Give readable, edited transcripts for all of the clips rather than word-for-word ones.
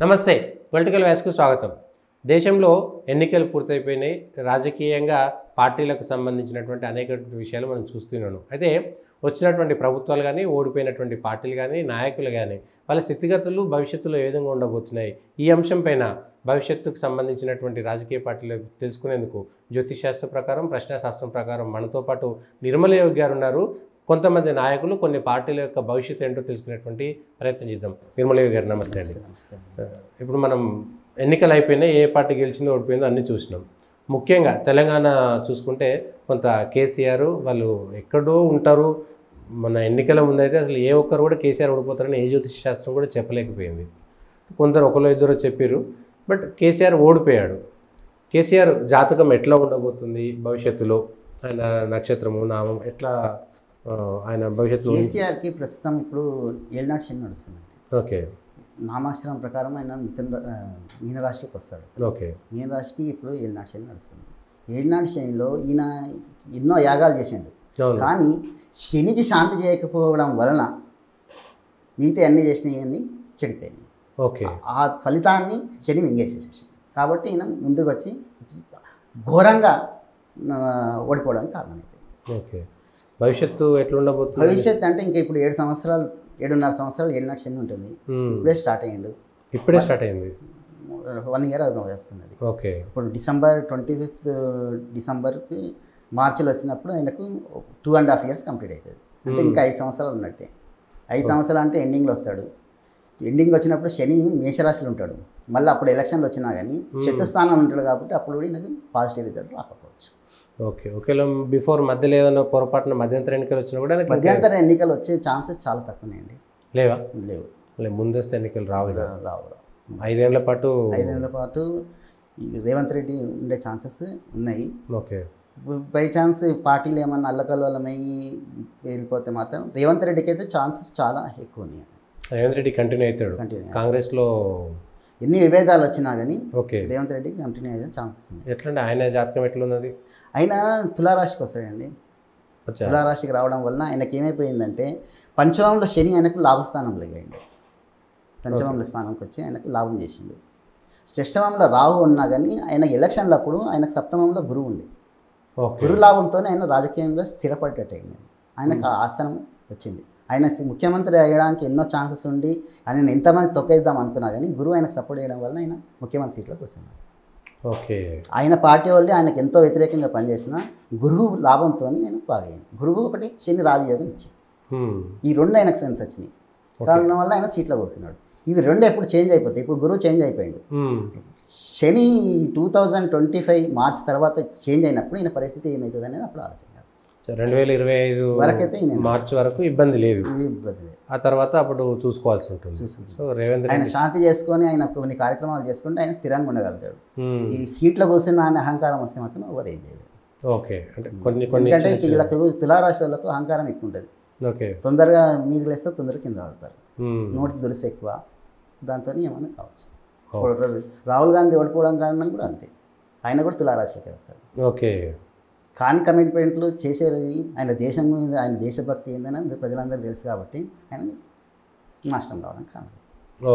నమస్తే పొలిటికల్ వ్యాస్కు స్వాగతం. దేశంలో ఎన్నికలు పూర్తయిపోయినాయి. రాజకీయంగా పార్టీలకు సంబంధించినటువంటి అనేక విషయాలు మనం చూస్తున్నాను. అయితే వచ్చినటువంటి ప్రభుత్వాలు కానీ, ఓడిపోయినటువంటి పార్టీలు కానీ, నాయకులు కానీ వాళ్ళ స్థితిగతులు భవిష్యత్తులో ఏ విధంగా ఉండబోతున్నాయి, ఈ అంశం పైన భవిష్యత్తుకు సంబంధించినటువంటి రాజకీయ పార్టీలు తెలుసుకునేందుకు జ్యోతిష్ ప్రకారం, ప్రశ్నాశాస్త్రం ప్రకారం మనతో పాటు నిర్మల యోగి గారు ఉన్నారు. కొంతమంది నాయకులు కొన్ని పార్టీల యొక్క భవిష్యత్తు ఏంటో తెలుసుకునేటువంటి ప్రయత్నం చేద్దాం. నిర్మల యోగి గారు నమస్తే అండి. ఇప్పుడు మనం ఎన్నికలు అయిపోయినాయి, ఏ పార్టీ గెలిచిందో ఓడిపోయిందో అన్నీ చూసినాం. ముఖ్యంగా తెలంగాణ చూసుకుంటే కొంత కేసీఆర్ వాళ్ళు ఎక్కడో ఉంటారు. మన ఎన్నికల ముందైతే అసలు ఏ ఒక్కరు కూడా కేసీఆర్ ఓడిపోతారని ఏ జ్యోతిష్ శాస్త్రం కూడా చెప్పలేకపోయింది. కొందరు ఒకరు ఇద్దరు చెప్పారు, బట్ కేసీఆర్ ఓడిపోయాడు. కేసీఆర్ జాతకం ఎట్లా ఉండబోతుంది భవిష్యత్తులో, ఆయన నక్షత్రము నామం ఎట్లా, ఆయన భవిష్యత్తులో కేసీఆర్కి ప్రస్తుతం ఇప్పుడు ఏళ్ళనాటి శని నడుస్తుందండి. ఓకే నామాక్షరం ప్రకారం ఆయన మీనరాశికి వస్తాడు. ఓకే మీనరాశికి ఇప్పుడు ఏళ్ళనాటి శని నడుస్తుంది. ఏళ్ళనాటి శనిలో ఈయన ఎన్నో యాగాలు చేసిండు, కానీ శనికి శాంతి చేయకపోవడం వలన మిగతా అన్నీ చేసినవి చెడిపోయినాయి. ఓకే ఆ ఫలితాన్ని శని మింగేసేసేసి, కాబట్టి ఈయన ముందుకు వచ్చి ఘోరంగా ఓడిపోవడానికి కారణమైపోయింది. ఓకే భవిష్యత్తు ఎట్లా ఉండబోతుంది? భవిష్యత్తు అంటే ఇంకా ఇప్పుడు 7.5 సంవత్సరాలు ఏళ్ళనాటి శని ఉంటుంది. ఇప్పుడే స్టార్ట్ అయ్యిండు. ఇప్పుడే స్టార్ట్ అయింది. 1 ఇయర్ చెప్తున్నది. ఓకే ఇప్పుడు డిసెంబర్ 25th డిసెంబర్కి మార్చిలో వచ్చినప్పుడు ఆయనకు 2.5 years కంప్లీట్ అవుతుంది. అంటే ఇంకా 5 సంవత్సరాలు ఉన్నట్టే. 5 సంవత్సరాలు అంటే ఎండింగ్లో వస్తాడు. ఎండింగ్ వచ్చినప్పుడు శని మేషరాశిలో ఉంటాడు. మళ్ళీ అప్పుడు ఎలక్షన్లు వచ్చినా కానీ శత్రుస్థానంలో ఉంటాడు, కాబట్టి అప్పుడు కూడా ఈయనకు పాజిటివ్ రిజల్ట్ రాకపోవచ్చు. ఓకే ఒకవేళ బిఫోర్ మధ్యలో ఏదైనా పొరపాటున మధ్యంతర ఎన్నికలు వచ్చినా కూడా మధ్యంతర ఎన్నికలు వచ్చే ఛాన్సెస్ చాలా తక్కువనేయండి. లేవా? లేవు. ముందస్తు ఎన్నికలు రావు. రావు 5 ఏళ్ల పాటు రేవంత్ రెడ్డి ఉండే ఛాన్సెస్ ఉన్నాయి. ఓకే బై ఛాన్స్ పార్టీలు ఏమన్నా అల్లకల్లోలమయ్యి వెళ్ళిపోతే మాత్రం రేవంత్ రెడ్డికి అయితే ఛాన్సెస్ చాలా ఎక్కువ ఉన్నాయి. రేవంత్ రెడ్డి కంటిన్యూ అవుతాడు. కాంగ్రెస్లో ఎన్ని విభేదాలు వచ్చినా కానీ ఓకే రేవంత్ రెడ్డి కంటిన్యూ అయ్యే ఛాన్సెస్ ఉన్నాయి. ఎట్లంటే ఆయన జాతకం ఎట్లున్నది? ఆయన తులారాశికి వస్తాడండి. తులారాశికి రావడం వలన ఆయనకి ఏమైపోయిందంటే పంచమంలో శని ఆయనకు లాభస్థానంలో అయ్యింది. పంచమంలో స్థానంకి వచ్చి ఆయనకు లాభం చేసిండు. షష్టమంలో రాహు ఉన్నా కానీ ఆయన ఎలక్షన్లప్పుడు ఆయనకు సప్తమంలో గురువు ఉంది. గురు లాభంతోనే ఆయన రాజకీయంగా స్థిరపడ్డట్టు అయింది. ఆయనకు ఆ ఆసనం వచ్చింది. ఆయన ముఖ్యమంత్రి అయ్యడానికి ఎన్నో ఛాన్సెస్ ఉండి ఆయన ఎంతమంది తొక్కేద్దాం అనుకున్నా కానీ గురువు ఆయనకు సపోర్ట్ చేయడం వల్ల ఆయన ముఖ్యమంత్రి సీట్లోకి వస్తున్నాడు. ఓకే ఆయన పార్టీ వాళ్ళు ఆయనకు ఎంతో వ్యతిరేకంగా పనిచేసిన గురువు లాభంతో ఆయన బాగైంది. గురువు ఒకటి శని రాజయోగం ఇచ్చింది. ఈ రెండు ఆయనకు సెన్స్ వచ్చినాయి. కారణం వల్ల ఆయన సీట్లో కూర్చున్నాడు. ఇవి రెండు ఎప్పుడు చేంజ్ అయిపోతాయి. ఇప్పుడు గురువు చేంజ్ అయిపోయింది. శని 2025 మార్చి తర్వాత చేంజ్ అయినప్పుడు ఈయన పరిస్థితి ఏమవుతుంది అనేది అప్పుడు ఆలోచన. 2025 వరకైతే మార్చి వరకు ఇబ్బంది లేదు. ఆ తర్వాత అప్పుడు చూసుకోవాల్సి ఉంటుంది. సో రేవంత్ ఆయన శాంతి చేసుకొని ఆయన కొన్ని కార్యక్రమాలు చేసుకుంటే ఆయన స్థిరంగా ఉండగలుగుతాడు. ఈ సీట్లో కూర్చున్న ఆయన అహంకారం వస్తే మాత్రం ఎవరు ఏం చేయలేదు. ఓకే అంటే కొన్ని ఎందుకంటే వీళ్ళకు తులారాశి వాళ్ళకు అహంకారం ఎక్కువ ఉంటుంది. ఓకే తొందరగా మీది లేస్తే తొందరగా కింద పడతారు. నోటికి దురుసు ఎక్కువ, దాంతో ఏమైనా కావచ్చు. రాహుల్ గాంధీ ఓడిపోవడం కారణం కూడా అంతే. ఆయన కూడా తులారాశికి వస్తాడు. ఓకే కానీ కమిట్మెంట్లు చేసేది ఆయన దేశం మీద, ఆయన దేశభక్తి ఏందని ప్రజలందరూ తెలుసు కాబట్టి ఆయన నష్టం రావడం కారణం.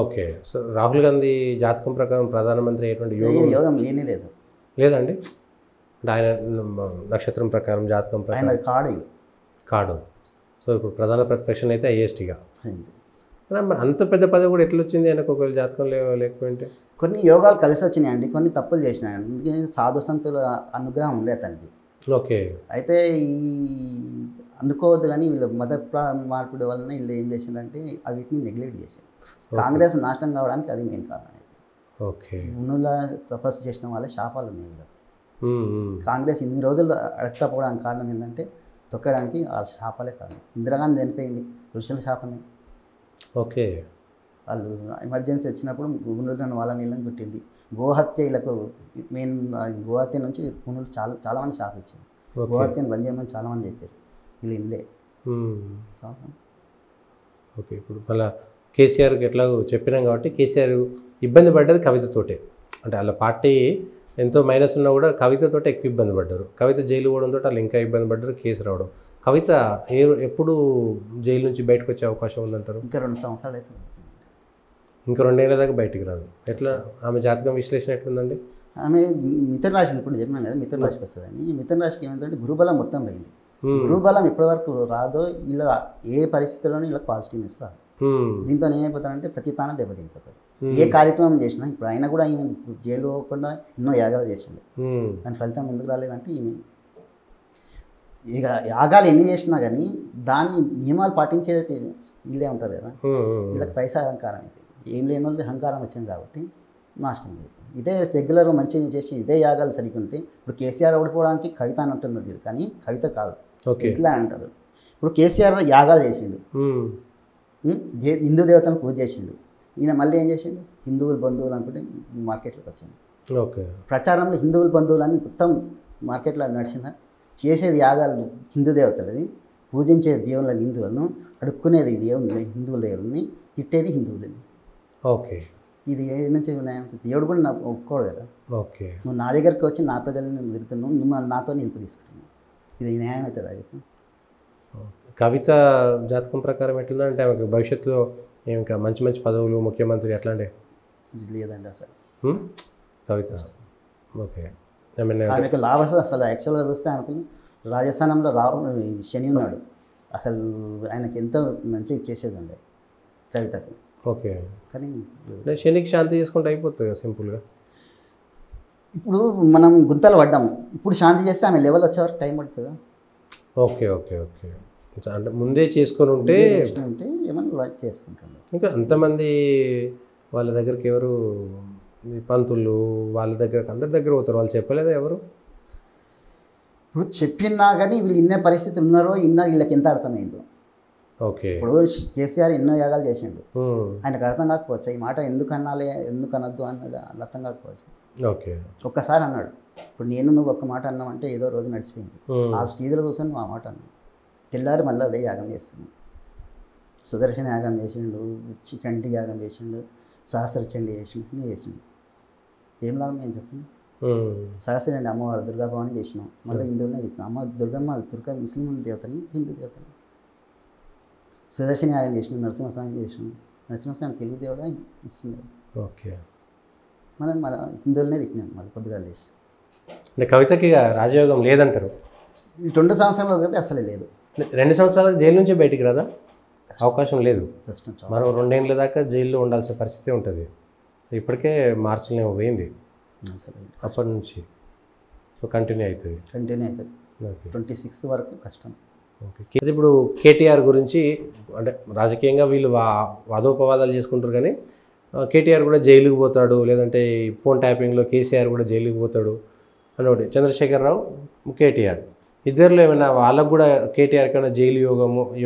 ఓకే సో రాహుల్ గాంధీ జాతకం ప్రకారం ప్రధానమంత్రి అయ్యేటువంటి యోగం లేదు లేదండి. అంటే ఆయన నక్షత్రం ప్రకారం జాతకం ప్రకారం ఆయన కాడు. సో ఇప్పుడు ప్రధాన ప్రతిపక్షం అయితే ఐఎస్టీగా అంత పెద్ద పదవి కూడా ఎట్లా వచ్చింది ఆయనకు? ఒకవేళ జాతకం లేకపోయింటే కొన్ని యోగాలు కలిసి వచ్చినాయండి, కొన్ని తప్పులు చేసినాయండి. అందుకే సాధు సంతుల అనుగ్రహం ఉండే అతనికి. ఓకే అయితే ఈ అనుకోవద్దు, కానీ వీళ్ళు మత మార్పిడి వలన వీళ్ళు ఏం చేసిందంటే వీటిని నెగ్లెక్ట్ చేశారు. కాంగ్రెస్ నాశనం కావడానికి అది మెయిన్ కారణం. ఓకే మునుల తపస్సు చేసిన వాళ్ళే శాపాలు ఉన్నాయి. కాంగ్రెస్ ఇన్ని రోజులు అడగకపోవడానికి కారణం ఏంటంటే తొక్కడానికి ఆ శాపాలే కారణం. ఇందిరాగాంధీ చనిపోయింది ఋషుల శాపమే. ఓకే వాళ్ళు ఎమర్జెన్సీ వచ్చినప్పుడు మునులను వాళ్ళ నీళ్ళని కొట్టింది. గోహత్య వీళ్ళకు మెయిన్. గోహత్య నుంచి మునులు చాలామంది శాప ఇచ్చారు. గోహత్యను బంద్ చేయమని చాలామంది చెప్పారు, వీళ్ళు ఇల్లే. ఓకే ఇప్పుడు మళ్ళీ కేసీఆర్కి ఎట్లా చెప్పినాం కాబట్టి కేసీఆర్ ఇబ్బంది పడ్డది కవితతోటే. అంటే వాళ్ళ పార్టీ ఎంతో మైనస్ ఉన్నా కూడా కవితతోటే ఎక్కువ ఇబ్బంది పడ్డారు. కవిత జైలు పోవడంతో వాళ్ళు ఇంకా ఇబ్బంది పడ్డారు. కేసు రావడం. కవిత ఎప్పుడు జైలు నుంచి బయటకు వచ్చే అవకాశం ఉందంటారు? ఇంకా 2 సంవత్సరాలు అయితే ఇంకా 2 ఏళ్ళ దాకా బయటికి రాదు. ఎట్లా ఆమె జాతకం విశ్లేషణ ఎట్లుందండి? ఆమె మిథున రాశి ఇప్పుడు చెప్పినాను కదా, మిథున రాశికి వస్తుందని. ఈ మిథున రాశికి ఏమైందంటే గురుబలం మొత్తం పోయింది. గురుబలం ఎప్పటివరకు రాదో ఇలా ఏ పరిస్థితుల్లోనూ ఇలా పాజిటివ్నెస్ రాదు. దీంతో ఏమైపోతాడంటే ప్రతి తానే దెబ్బతిండిపోతాడు. ఏ కార్యక్రమం చేసినా ఇప్పుడు ఆయన కూడా ఈమె జైలు పోకుండా ఎన్నో యాగాలు చేసిండు. దాని ఫలితం ఎందుకు రాలేదంటే ఈమె ఇక యాగాలు ఎన్ని చేసినా కానీ దాన్ని నియమాలు పాటించేదైతే వీళ్ళే ఉంటారు కదా, వీళ్ళకి పైసా అహంకారం అయిపోయింది. ఏం లేని వాళ్ళు అహంకారం వచ్చింది కాబట్టి నాశనం అవుతుంది. ఇదే రెగ్యులర్గా మంచిగా చేసి ఇదే యాగాలు సరిగ్గా ఉంటే ఇప్పుడు కేసీఆర్ ఓడిపోవడానికి కవిత అని అంటున్నారు మీరు, కానీ కవిత కాదు, ఇట్లా అంటారు. ఇప్పుడు కేసీఆర్ యాగాలు చేసిండు, హిందూ దేవతలను పూజ చేసిండు. ఈయన మళ్ళీ ఏం చేసిండు, హిందువుల బంధువులు అనుకుంటే మార్కెట్లోకి వచ్చింది. ప్రచారంలో హిందువుల బంధువులు అని మొత్తం మార్కెట్లో నడిచిందా? చేసేది యాగాలు హిందూ దేవతలది, పూజించేది దేవుళ్ళ హిందువులను, అడుక్కునేది దేవుని హిందువుల దేవుని, తిట్టేది హిందువులని. ఓకే, ఇది ఏ నుంచి న్యాయం? దేవుడు కూడా నాకు ఒప్పుకోడు కదా. ఓకే, నువ్వు నా దగ్గరికి వచ్చి నా ప్రజలను నేను తిరుగుతున్నావు, నువ్వు నాతో నిలుపు తీసుకుంటున్నావు, ఇది న్యాయం అవుతుందా చెప్పు? కవిత జాతకం ప్రకారం ఎట్లుందంటే ఆమెకు భవిష్యత్తులో ఇంకా మంచి మంచి పదవులు, ముఖ్యమంత్రి అట్లాంటి లేదండి అసలు కవిత. ఓకే, ఆమెకు లాభం అసలు యాక్చువల్గా చూస్తే ఆమెకు రాజస్థానంలో శని ఉన్నాడు. అసలు ఆయనకి ఎంతో మంచిగా చేసేది ఉండే కవితకు. ఓకే, కానీ శనికి శాంతి చేసుకుంటే అయిపోతుంది కదా సింపుల్గా. ఇప్పుడు మనం గుంతలు పడ్డాము, ఇప్పుడు శాంతి చేస్తే ఆమె లెవెల్ వచ్చేవరకు టైం పడుతుందా? ఓకే ఓకే ఓకే, అంటే ముందే చేసుకొని ఉంటే ఏమన్నా చేసుకుంటాడు. ఇంకా అంతమంది వాళ్ళ దగ్గరికి ఎవరు పంతులు వాళ్ళ దగ్గరకు అందరి దగ్గర పోతారు, వాళ్ళు చెప్పలేదా ఎవరు? ఇప్పుడు చెప్పినా కానీ వీళ్ళు ఇన్నే పరిస్థితులు ఉన్నారో వీళ్ళకి ఎంత అర్థమైందో. ఓకే, ఇప్పుడు కేసీఆర్ ఎన్నో యాగాలు చేసిండు, ఆయనకు అర్థం కాకపోవచ్చు ఈ మాట ఎందుకు అనాలి ఎందుకు అనొద్దు అన్నాడు, అర్థం కాకపోవచ్చు. ఓకే, ఒక్కసారి అన్నాడు. ఇప్పుడు నేను నువ్వు ఒక్క మాట అన్నామంటే ఏదో రోజు నడిచిపోయింది. ఆ స్టేజ్లో కూర్చొని నువ్వు ఆ మాట అన్నావు, తెల్లారి మళ్ళీ అదే యాగం చేస్తున్నాడు. సుదర్శన యాగం చేసిండు, చండి యాగం చేసిండు, సహస్ర చండి చేసిండు. ఏం లాభం ఏం చెప్పండి? సహస్రండి అమ్మవారు దుర్గాభవాని చేసినాం, మళ్ళీ హిందువులనే దిక్కు అమ్మ దుర్గమ్మ ముస్లిం దేవతని, హిందూ దేవతని. సుదర్శన యాగం చేసినాం, నరసింహస్వామి చేసినాం. నరసింహస్వామి తెలుగు దేవుడా ముస్లిం దేవుడు? ఓకే, మనం మన హిందువులనే దిక్కినాం మళ్ళీ పొద్దుగా చేసి. అంటే కవితకి రాజయోగం లేదంటారు. 2 సంవత్సరాల వరకు అయితే అసలే లేదు. 2 సంవత్సరాలు జైలు నుంచి బయటికి రాదా? అవకాశం లేదు. మరో 2 ఏళ్ళ దాకా జైల్లో ఉండాల్సిన పరిస్థితి ఉంటుంది. ఇప్పటికే మార్చిలో పోయింది, అప్పటి నుంచి సో కంటిన్యూ అవుతుంది. ఓకే, 26 వరకు కష్టం. ఓకే, ఇప్పుడు కేటీఆర్ గురించి అంటే రాజకీయంగా వీళ్ళు వాదోపవాదాలు చేసుకుంటారు, కానీ కేటీఆర్ కూడా జైలుకి పోతాడు, లేదంటే ఫోన్ ట్యాపింగ్లో కేసీఆర్ కూడా జైలుకి పోతాడు అని ఒకటి. చంద్రశేఖరరావు, కేటీఆర్ ఇద్దరిలో ఏమైనా వాళ్ళకు కూడా కేటీఆర్ కన్నా జైలు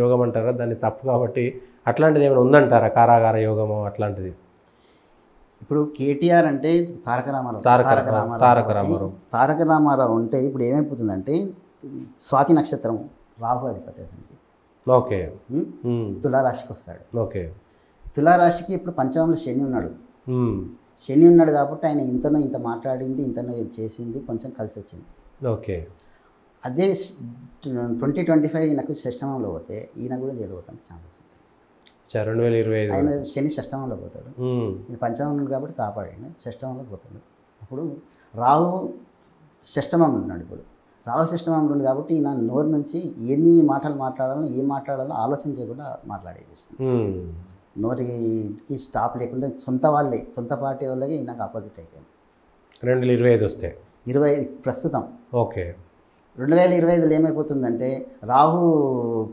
యోగం అంటారా? దాన్ని తప్పు కాబట్టి అట్లాంటిది ఏమైనా ఉందంటారా? కారాగార యోగము అట్లాంటిది? ఇప్పుడు కేటీఆర్ అంటే తారక రామారావు అంటే ఇప్పుడు ఏమైపోతుందంటే స్వాతి నక్షత్రం రాహు అధిపతి. ఓకే, తులారాశికి వస్తాడు. ఓకే, తులారాశికి ఇప్పుడు పంచమంలో శని ఉన్నాడు. శని ఉన్నాడు కాబట్టి ఆయన ఇంతనో ఇంత మాట్లాడింది, ఇంతనో చేసింది, కొంచెం కలిసి వచ్చింది. ఓకే, అదే 2025 ఈయనకు షష్టమంలో పోతే ఈయన కూడా జైలు పోతానికి ఛాన్సెస్ ఉంటాయి. 2025 ఆయన శని షష్టమంలో పోతాడు, పంచమం ఉన్నాడు కాబట్టి కాపాడండి, షష్టమంలో పోతాడు. అప్పుడు రాహు షష్టమంలో ఉన్నాడు. ఇప్పుడు రాహు షష్టమంలో ఉంది కాబట్టి ఈయన నోరు నుంచి ఎన్ని మాటలు మాట్లాడాలో ఏం మాట్లాడాలో ఆలోచన చేయకుండా మాట్లాడేది. నోటికి స్టాప్ లేకుండా సొంత పార్టీ వాళ్ళకి నాకు ఆపోజిట్ అయిపోయింది. 2025 వస్తే 25 ప్రస్తుతం. ఓకే, 2025లో ఏమైపోతుందంటే రాహు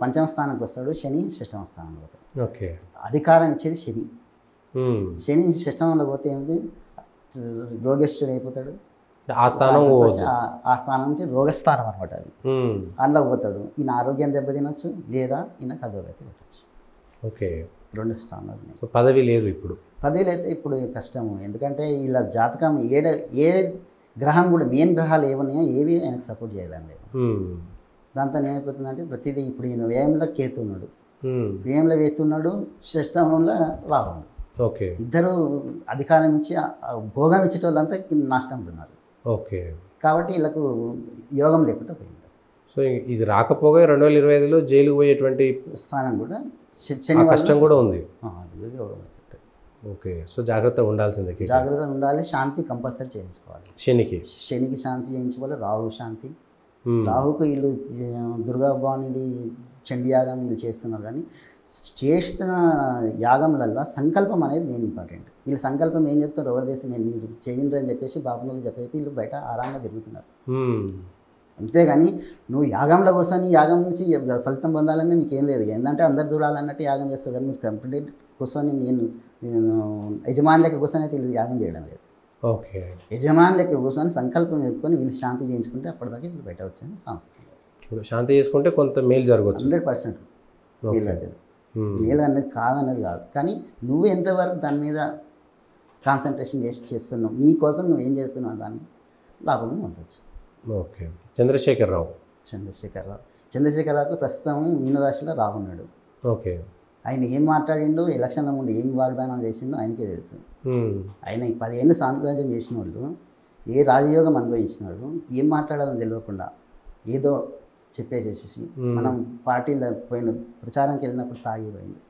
పంచమ స్థానానికి వస్తాడు, శని షష్టమ స్థానంలో పోతాడు. ఓకే, అధికారం ఇచ్చేది శని. శని షష్టమంలో పోతే ఏమిటి, రోగేశ్వరుడు అయిపోతాడు. ఆ స్థానం నుంచి రోగస్థానం అనమాట, అది అందులోకి పోతాడు. ఈయన ఆరోగ్యం దెబ్బతినొచ్చు, లేదా ఈయనకు అధోగతి పెట్టచ్చు. ఓకే, 2 స్థానాలు. పదవి లేదు ఇప్పుడు. పదవిలు అయితే ఇప్పుడు కష్టము, ఎందుకంటే ఇలా జాతకం ఏ గ్రహం కూడా మెయిన్ గ్రహాలు ఏమున్నాయో ఏవి ఆయనకు సపోర్ట్ చేయడం లేదు. దాంతో ఏమైపోతుందంటే ప్రతిదీ ఇప్పుడు ఈయన వ్యయంలో కేతు ఉన్నాడు, వ్యయంలో వేస్తున్నాడు, షష్టమంలో రాహు. ఓకే, ఇద్దరు అధికారం ఇచ్చి భోగం ఇచ్చే వాళ్ళంతా నాశనం ఉన్నారు. ఓకే, కాబట్టి వీళ్ళకు యోగం లేకుండా పోయింది. సో ఇది రాకపోగా 2025లో జైలుకు పోయేటువంటి స్థానం కూడా శని కష్టం కూడా ఉంది. ఓకే. సో జాగ్రత్తగా ఉండాల్సిందే జాగ్రత్తగా ఉండాలి, శాంతి కంపల్సరీ చేయించుకోవాలి. శనికి శాంతి చేయించుకోవాలి, రాహు శాంతి. రాహుకు వీళ్ళు దుర్గా భవానిది చండీయాగం వీళ్ళు చేస్తున్నారు, కానీ చేస్తున్న యాగంలల్లో సంకల్పం అనేది మెయిన్ ఇంపార్టెంట్. వీళ్ళు సంకల్పం ఏం చెప్తారు, ఎవరి దేశం నేను మీరు చేయండి అని చెప్పేసి బాబులకు చెప్పేసి వీళ్ళు బయట ఆరాంగా తిరుగుతున్నారు. అంతేగాని నువ్వు యాగంలో కూర్చొని యాగం నుంచి ఫలితం పొందాలని మీకు ఏం లేదు. ఏంటంటే అందరు చూడాలన్నట్టు యాగం చేస్తారు, కానీ మీరు కంప్లీట్ కూర్చొని నేను యజమాని లెక్క కూర్చొని అయితే వీళ్ళు యాగం చేయడం లేదు. ఓకే. యజమాని లెక్క కూర్చొని సంకల్పం చెప్పుకొని వీళ్ళు శాంతి చేయించుకుంటే అప్పటిదాకా వీళ్ళు బయట వచ్చాను సంస్థ శాంతి చేసుకుంటే కొంత మేలు జరగవచ్చు. 100% మేలు అవుతుంది. మేలు అనేది కాదనేది కాదు, కానీ నువ్వు ఎంతవరకు దాని మీద కాన్సన్ట్రేషన్ చేస్తున్నావు, నీ కోసం నువ్వు ఏం చేస్తున్నావు దాన్ని లాభం పొందవచ్చు. ఓకే. చంద్రశేఖరరావు చంద్రశేఖరరావుకు ప్రస్తుతం మీనరాశిలో రావున్నాడు. ఓకే. ఆయన ఏం మాట్లాడిండో, ఎలక్షన్ల ముందు ఏం వాగ్దానం చేసిండో ఆయనకే తెలుసు. ఆయన 10 ఏళ్ళు సామ్రాజ్యం చేసిన వాళ్ళు, ఏ రాజయోగం అనుభవించినాడు, ఏం మాట్లాడాలని తెలియకుండా ఏదో చెప్పేసేసి మనం పార్టీలో పోయిన ప్రచారానికి వెళ్ళినప్పుడు తాగిపోయింది,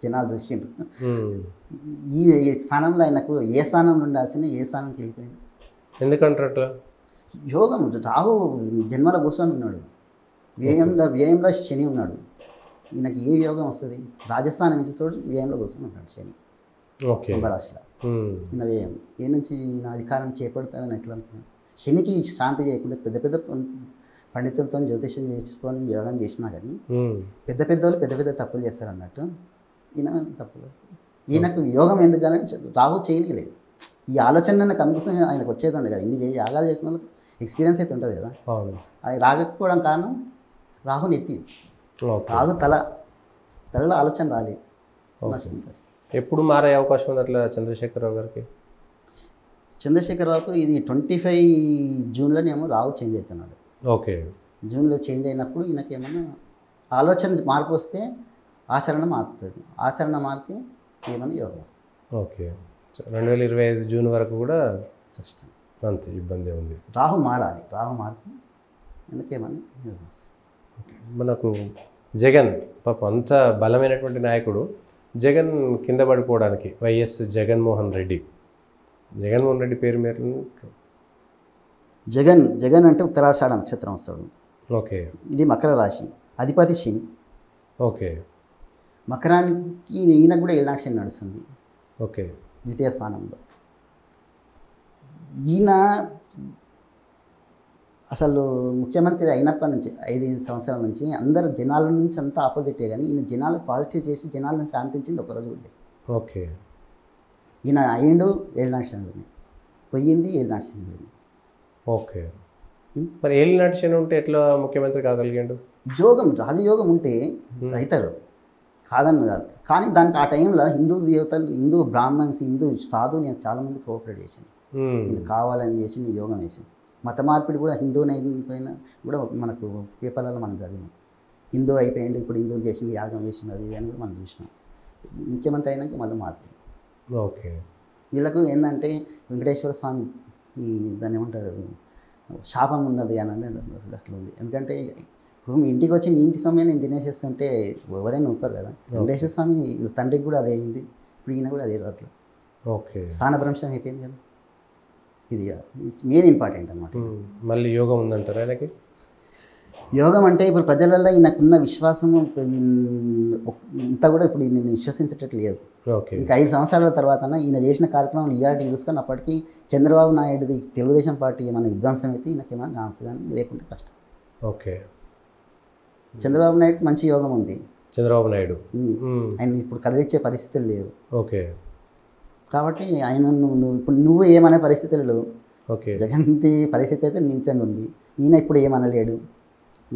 జనాలు చూసిండ్రు. ఈ స్థానంలో ఆయనకు ఏ స్థానంలో ఉండాల్సిన ఏ స్థానంకి వెళ్ళిపోయింది. ఎందుకంటారు అట్లా? యోగం రాహు జన్మలో కూర్చొని ఉన్నాడు, వ్యయంలో శని ఉన్నాడు. ఈయనకి ఏ యోగం వస్తుంది? రాజస్థాన్ నుంచి చూడు వ్యయంలో కూర్చొని ఉంటాడు శని, కుంభరాశిలో ఈయన వ్యయం. ఏ నుంచి ఈయన అధికారం చేపడతాడని ఎట్లా అనుకున్నాడు? శనికి శాంతి చేయకుండా పెద్ద పెద్ద పండితులతో జ్యోతిష్యం చేసుకొని యోగం చేసినా కానీ పెద్ద వాళ్ళు పెద్ద తప్పులు చేస్తారు అన్నట్టు ఈయన తప్పులు. ఈయనకు యోగం ఎందుకు కానీ రాహు చేయలేదు. ఈ ఆలోచన కనిపిస్తుంది ఆయనకు వచ్చేది ఉండదు కదా. ఇన్ని యాగాలు చేసిన వాళ్ళకి ఎక్స్పీరియన్స్ అయితే ఉంటుంది కదా. అది రాకపోవడం కారణం రాహు నెత్తి, రాహు తలలో ఆలోచన రాలేదు. ఎప్పుడు మారే అవకాశం ఉంది అట్లా చంద్రశేఖరరావు గారికి? చంద్రశేఖరరావుకు ఇది 25 జూన్లోనేమో రాహు చేంజ్ అవుతున్నాడు. ఓకే. జూన్లో చేంజ్ అయినప్పుడు ఈయనకి ఏమన్నా ఆలోచన మార్పు వస్తే ఆచరణ మారుతుంది, ఆచరణ మారితే ఏమన్నా యోగం వస్తుంది. ఓకే. 2025 జూన్ వరకు కూడా కష్టం, అంత ఇబ్బంది ఉంది. రాహు మారాలి, రాహు మారితే ఎందుకేమని యోగం వస్తుంది. మనకు జగన్ పాప అంత బలమైనటువంటి నాయకుడు, జగన్ కింద పడిపోవడానికి వైఎస్ జగన్మోహన్ రెడ్డి పేరు మీద జగన్ అంటే ఉత్తరాషాఢ నక్షత్రం వస్తాడు. ఓకే. ఇది మకర రాశి, అధిపతి శని. ఓకే. మకరానికి ఈయన కూడా ఏళ్ళనాక్షి నడుస్తుంది. ఓకే. ద్వితీయ స్థానంలో ఈయన అసలు ముఖ్యమంత్రి అయినప్పటి నుంచి 5 సంవత్సరాల నుంచి అందరు జనాల నుంచి అంతా ఆపోజిటే, కానీ ఈయన జనాలకు పాజిటివ్ చేసి జనాలను శాంతించింది ఒకరోజు ఉండేది. ఓకే. ఈయన అయ్యిండు ఏళ్ళనాక్షి పోయింది ఏళ్ళనాక్షి. ఓకే. మరి ఏళ్ళనాటి శని ఉంటే ఎట్లా ముఖ్యమంత్రి కాగలిగాడు? యోగం, రాజయోగం ఉంటే అవుతారు, కాదని కాదు. కానీ దానికి ఆ టైంలో హిందూ దేవతలు, హిందూ బ్రాహ్మణ్స్, హిందూ సాధువులు నేను చాలామంది కోఆపరేట్ చేసింది, కావాలని చేసి యోగం వేసింది. మత మార్పిడి కూడా హిందూ అయిపోయినా కూడా మనకు పేపర్లలో మనం చదివినాం. హిందూ అయిపోయింది, ఇప్పుడు హిందూ చేసింది, యాగం వేసింది, అది అని కూడా మనం చూసినాం. ముఖ్యమంత్రి అయినాక మళ్ళీ మార్పిడి. ఓకే. వీళ్ళకు ఏంటంటే వెంకటేశ్వర స్వామి దాన్ని ఏమంటారు, శాపం ఉన్నది అని అట్లా ఉంది. ఎందుకంటే ఇప్పుడు మీ ఇంటికి వచ్చి మీ ఇంటి సమయం నేను తినేసేస్తుంటే ఎవరైనా ఉంటారు కదా. వెంకటేశ్వర స్వామి తండ్రికి కూడా అదే అయింది, ఇప్పుడు ఈయన కూడా అదే అట్లా. ఓకే. స్థానభ్రంశం అయిపోయింది కదా. ఇది మెయిన్ ఇంపార్టెంట్ అన్నమాట. మళ్ళీ యోగం ఉందంటారు ఆయనకి? యోగం అంటే ఇప్పుడు ప్రజలలో ఈయనకున్న విశ్వాసము ఇంత కూడా ఇప్పుడు నేను విశ్వసించేటట్లు లేదు. ఇంకా 5 సంవత్సరాల తర్వాత ఈయన చేసిన కార్యక్రమం ఇయాటి చూసుకొని అప్పటికి చంద్రబాబు నాయుడుది తెలుగుదేశం పార్టీ ఏమైనా విధ్వంసం అయితే ఈయనకేమైనా ఛాన్స్ కానీ లేకుంటే కష్టం. ఓకే. చంద్రబాబు నాయుడు మంచి యోగం ఉంది. చంద్రబాబు నాయుడు ఆయన ఇప్పుడు కదిలిచ్చే పరిస్థితులు లేవు. ఓకే. కాబట్టి ఆయన నువ్వు ఏమనే పరిస్థితులు లేవు. ఓకే. జగన్తి పరిస్థితి అయితే నించంగా ఉంది. ఈయన ఇప్పుడు ఏమనలేడు,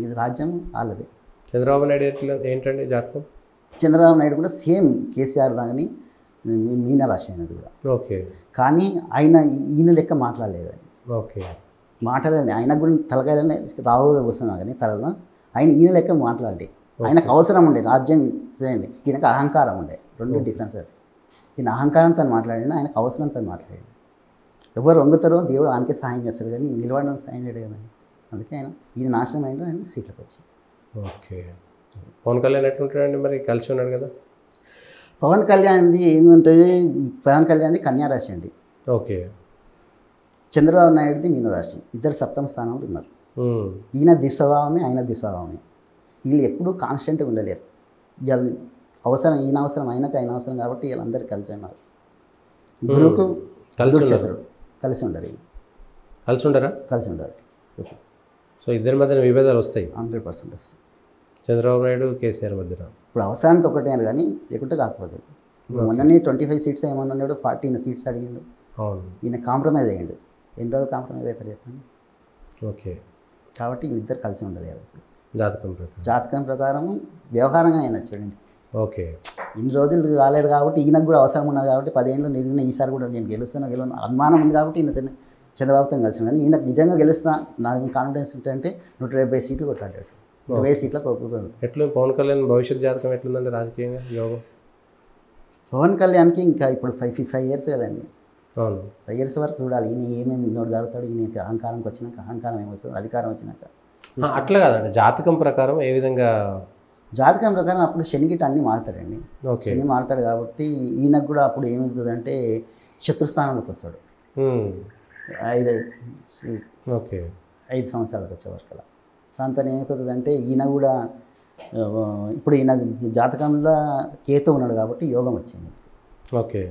ఇది రాజ్యం వాళ్ళది. చంద్రబాబు నాయుడు ఏంటండి జాతకం? చంద్రబాబు నాయుడు కూడా సేమ్ కేసీఆర్ దాని మీన రాశి అనేది కూడా. ఓకే. కానీ ఈయన లెక్క మాట్లాడలేదు అని. ఓకే. మాట్లాడలేదు. ఆయనకు కూడా తలకాయలనే రావుగా కూర్చున్నా కానీ తలలో ఈయన లెక్క మాట్లాడి ఆయనకు అవసరం ఉండే రాజ్యం, ఈయనకు అహంకారం ఉండే. 2 డిఫరెన్స్ అది. ఈయన అహంకారంతో మాట్లాడినా ఆయనకు అవసరంతో మాట్లాడాడు. ఎవరు వంగుతారో దేవుడు ఆయనకే సహాయం చేస్తాడు, కానీ నిలబడడం సహాయం చేయడు కదండి. అందుకే ఈయన నాశనం అయిందో ఆయన సీట్లోకి వచ్చి. ఓకే. పవన్ కళ్యాణ్ ఎట్లుంటాడండి మరి? కలిసి ఉన్నాడు కదా. పవన్ కళ్యాణ్ది ఏముంటుంది, పవన్ కళ్యాణ్ది కన్యా రాశి అండి, ఓకే. చంద్రబాబు నాయుడుది మీనరాశి, ఇద్దరు సప్తమ స్థానంలో ఉన్నారు. ఈయన దిశభావమే, ఆయన దిశభావమే. వీళ్ళు ఎప్పుడూ కాన్స్టెంట్గా ఉండలేరు. వీళ్ళ అవసరం, ఈయన అవసరం ఆయనకు, ఆయన అవసరం కాబట్టి వీళ్ళందరూ కలిసి ఉన్నారు. గురువుకు శత్రుడు కలిసి ఉండరు, కలిసి ఉండరా? కలిసి ఉండరు. సో ఇద్దరి మధ్యన విభేదాలు వస్తాయి, 100% వస్తాయి. చంద్రబాబు నాయుడు కేసీఆర్ మధ్యన. ఇప్పుడు అవసరానికి ఒకటే కానీ లేకుంటే కాకపోతే. మొన్ననే 25 సీట్స్ ఏమన్నాడు, 40 సీట్స్ అడిగిండు. అవును, ఈయన కాంప్రమైజ్ అయ్యిండు. ఎన్ని రోజులు కాంప్రమైజ్ అవుతాడు చెప్పండి. ఓకే. కాబట్టి వీళ్ళిద్దరు కలిసి ఉండలేరు. జాతకం ప్రకారం వ్యవహారంగా ఆయన చూడండి. ఓకే. ఇన్ని రోజులు రాలేదు కాబట్టి ఈయనకు కూడా అవసరం ఉన్నది కాబట్టి 10 ఏళ్ళు నేను ఈసారి కూడా నేను గెలుస్తాను అనుమానం ఉంది కాబట్టి ఈయన చంద్రబాబుతో కలిసి ఉన్నాను. ఈయనకు నిజంగా గెలుస్తా నాకు కాన్ఫిడెన్స్ ఉంటే 170 సీట్లు కొట్లాడాడు, 20 సీట్లకు ఒప్పుకోడు. ఎట్లా పవన్ కళ్యాణ్ భవిష్యత్ జాతకం ఎట్లుందండి రాజకీయంగా, యోగం? పవన్ కళ్యాణ్కి ఇంకా ఇప్పుడు 5 ఇయర్స్ కదండి. అవును, 5 ఇయర్స్ వరకు చూడాలి ఈయన ఏమేమి నోటు జరుగుతాడు. ఈయనకి అహంకారంకి వచ్చినాక అహంకారం ఏమొస్తుంది, అధికారం వచ్చినాక. అట్లా కాదండి, జాతకం ప్రకారం ఏ విధంగా? జాతకం ప్రకారం అప్పుడు శనిగిట అన్నీ మారుతాడండి. శని మారుతాడు కాబట్టి ఈయనకు కూడా అప్పుడు ఏమవుతుందంటే శత్రుస్థానంలోకి వస్తాడు. 5 సంవత్సరాలకు వచ్చే వరకు అలా. దాంతో ఏమైపోతుందంటే ఈయన కూడా ఇప్పుడు ఈయన జాతకంలో కేతు ఉన్నాడు కాబట్టి యోగం వచ్చింది. ఓకే.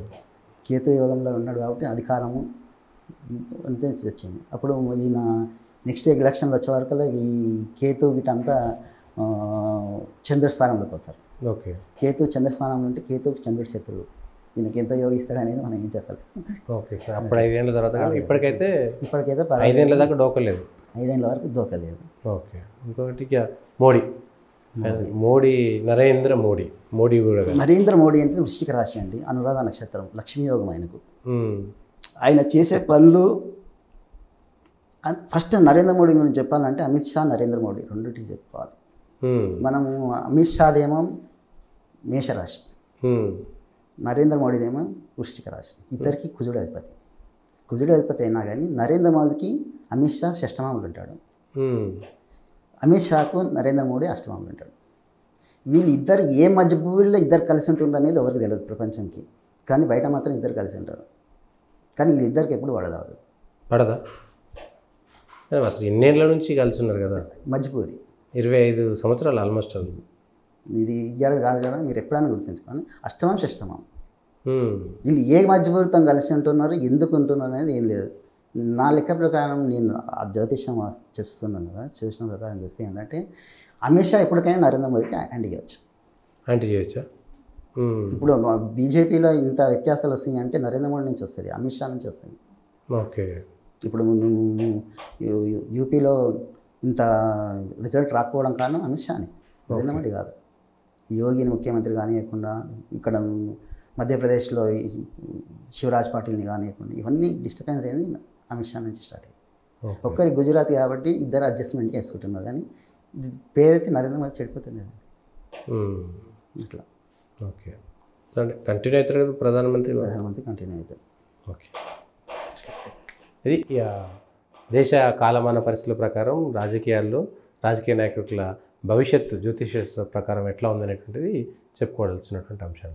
కేతు యోగంలో ఉన్నాడు కాబట్టి అధికారము అంతే వచ్చింది. అప్పుడు ఈయన నెక్స్ట్ ఎలక్షన్లు వచ్చే వరకు ఈ కేతు గిటంతా చంద్రస్థానంలోకి పోతారు. ఓకే. కేతు చంద్రస్థానంలో ఉంటే కేతుకి చంద్రుడి శత్రువు. ఈయనకి ఎంత యోగిస్తాడు అనేది మనం ఏం చెప్పాలి. Okay sir. అప్పుడు 5 ఏళ్ళ తర్వాత ఇప్పటికైతే 5 ఏళ్ళ దాకా డోకలేదు, 5 ఏళ్ళ వరకు దోకలేదు. ఓకే. ఇంకొకటి మోడీ నరేంద్ర మోడీ కూడా. నరేంద్ర మోడీ అంటే వృశ్చిక రాశి అండి, అనురాధ నక్షత్రం, లక్ష్మీ యోగం ఆయనకు. ఆయన చేసే పనులు ఫస్ట్ నరేంద్ర మోడీ గురించి చెప్పాలంటే అమిత్ షా, నరేంద్ర మోడీ రెండింటికి చెప్పుకోవాలి. మనము అమిత్ షాదేమో మేషరాశి, నరేంద్ర మోడీదేమో వృశ్చిక రాశి. ఇద్దరికి కుజుడు అధిపతి అయినా కానీ నరేంద్ర మోడీకి అమిత్ షా షష్టమాములు ఉంటాడు, అమిత్ షాకు నరేంద్ర మోడీ అష్టమాములు ఉంటాడు. వీళ్ళు ఇద్దరు ఏ మధ్యభూమిలో ఇద్దరు కలిసి ఉంటుండ్రు అనేది ఎవరికి తెలియదు ప్రపంచంకి, కానీ బయట మాత్రం ఇద్దరు కలిసి ఉంటారు. కానీ వీళ్ళిద్దరికి ఎప్పుడు పడదా అసలు ఎన్నేళ్ళ నుంచి కలిసి ఉన్నారు కదా, మధ్యపూరి 25 సంవత్సరాలు ఆల్మోస్ట్. ఇది ఇయ్యారు కాదు కదా, మీరు ఎప్పుడైనా గుర్తుంచుకోండి. అష్టమం షష్టమం వీళ్ళు ఏ మధ్యపూరితో కలిసి ఉంటున్నారు, ఎందుకు ఉంటున్నారు అనేది ఏం లేదు. నా లెక్క ప్రకారం నేను ఆ జ్యోతిష్యం చూస్తున్నాను కదా, చూసిన ప్రకారం చూస్తే ఏంటంటే అమిత్ షా ఎప్పటికైనా నరేంద్ర మోదీకి యాంటీ చేయొచ్చా? ఇప్పుడు బీజేపీలో ఇంత వ్యత్యాసాలు వస్తాయి అంటే నరేంద్ర మోడీ నుంచి వస్తుంది, అమిత్ షా నుంచి వస్తుంది. ఓకే. ఇప్పుడు యూపీలో ఇంత రిజల్ట్ రాకపోవడం కారణం అమిత్ షాని, నరేంద్ర మోడీ కాదు. యోగిని ముఖ్యమంత్రి కానియకుండా, ఇక్కడ మధ్యప్రదేశ్లో శివరాజ్ పాటిల్ని కానియకుండా, ఇవన్నీ డిస్టర్బెన్స్ అయింది అమిత్ షా నుంచి స్టార్ట్ అయ్యింది. ఒక్కరి గుజరాతీ కాబట్టి ఇద్దరు అడ్జస్ట్మెంట్ చేసుకుంటున్నారు, కానీ పేరైతే నరేంద్ర మోదీ చెడిపోతుంది ఇట్లా. ఓకే. కంటిన్యూ అవుతారు కదా ప్రధానమంత్రి కంటిన్యూ అవుతారు. ఓకే. ఇది దేశ కాలమాన పరిస్థితుల ప్రకారం రాజకీయాల్లో రాజకీయ నాయకుల భవిష్యత్తు జ్యోతిష ప్రకారం ఎట్లా ఉందనేటువంటిది చెప్పుకోవాల్సినటువంటి అంశాలు.